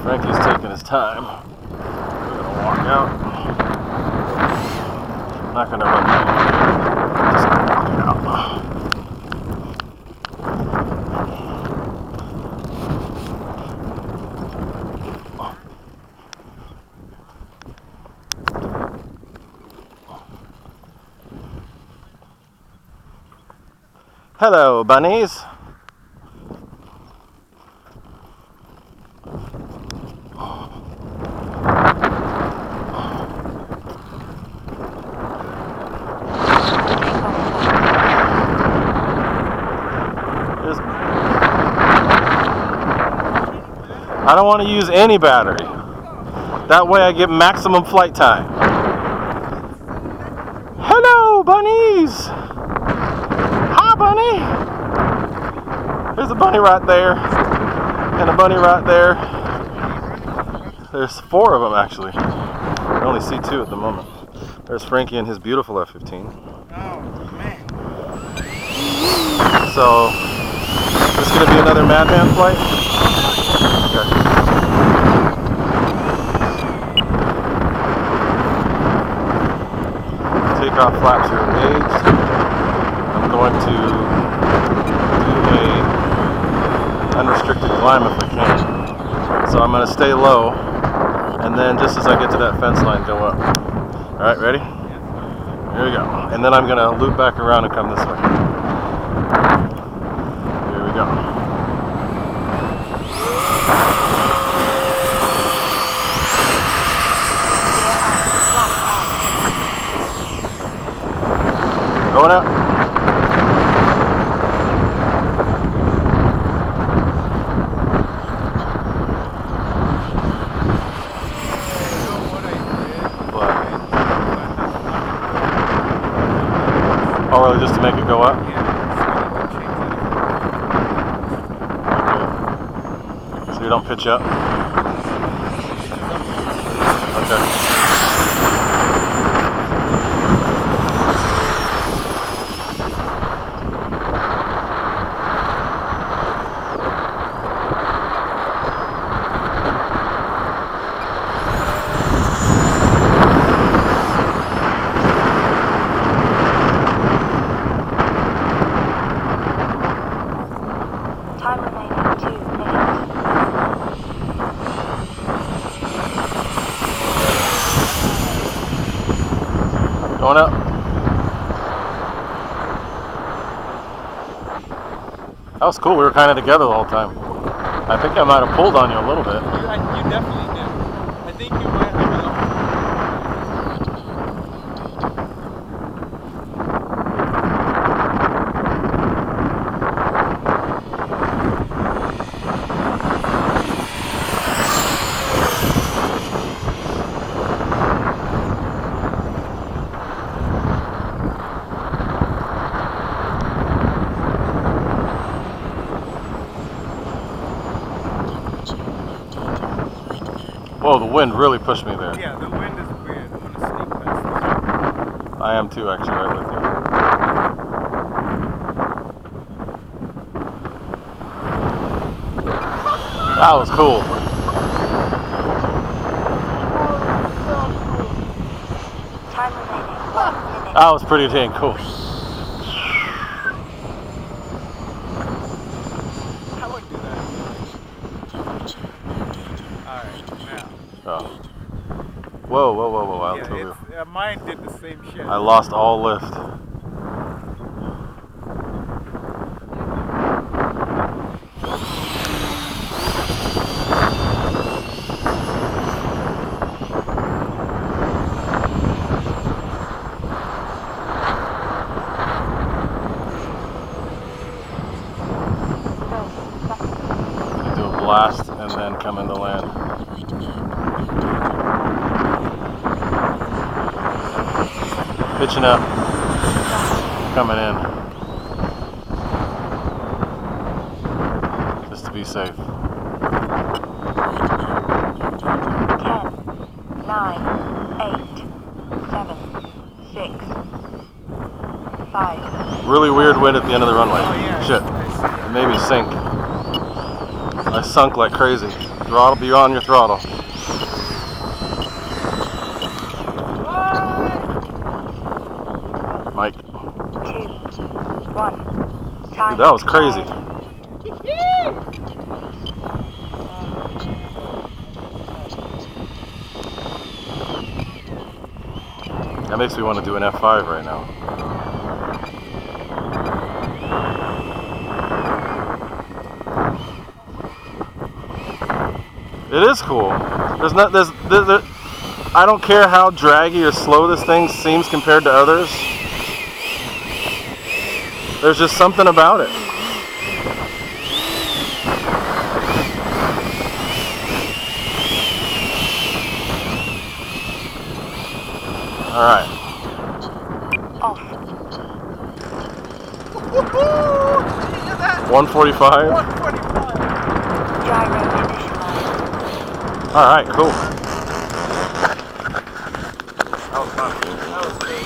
Frankie's taking his time. We're gonna walk out. I'm not gonna run down. Just gonna walk out. Hello, bunnies. I don't want to use any battery. That way I get maximum flight time. Hello, bunnies! Hi, bunny! There's a bunny right there. And a bunny right there. There's 4 of them, actually. I only see 2 at the moment. There's Frankie and his beautiful F-15. Oh, man. So, this is going to be another Madman flight? Okay. Takeoff flaps are engaged. I'm going to do a unrestricted climb if I can. So I'm going to stay low, and then just as I get to that fence line, go up. Alright, ready? Here we go. And then I'm going to loop back around and come this way. Here we go. Going up. What? Oh, really? Just to make it go up? Okay. So you don't pitch up? Okay. Time remaining 2 minutes. Going up. That was cool. We were kind of together the whole time. I think I might have pulled on you a little bit. You definitely did. I think you might have. Whoa, the wind really pushed me there. Yeah, the wind is weird. I'm gonna sneak past this. I am too, actually, right with you. That was cool. Time remaining 1 minute. That was pretty dang cool. I would do that. Alright, now. Oh. Whoa, whoa, whoa, whoa. Yeah, mine did the same shit. I lost all lift. Do a blast and then come into land. Pitching up, coming in, just to be safe. 10, 9, 8, 7, 6, 5. Really weird wind at the end of the runway. Oh, yeah. Shit, it made me sink. I sunk like crazy. Throttle, be on your throttle. Mike. 2, 1. Time. Dude, that was crazy. That makes me want to do an F-5 right now. It is cool. I don't care how draggy or slow this thing seems compared to others. There's just something about it. All right. Off. 145. 145. Gyro initialized. All right, cool. That was fun. That was great.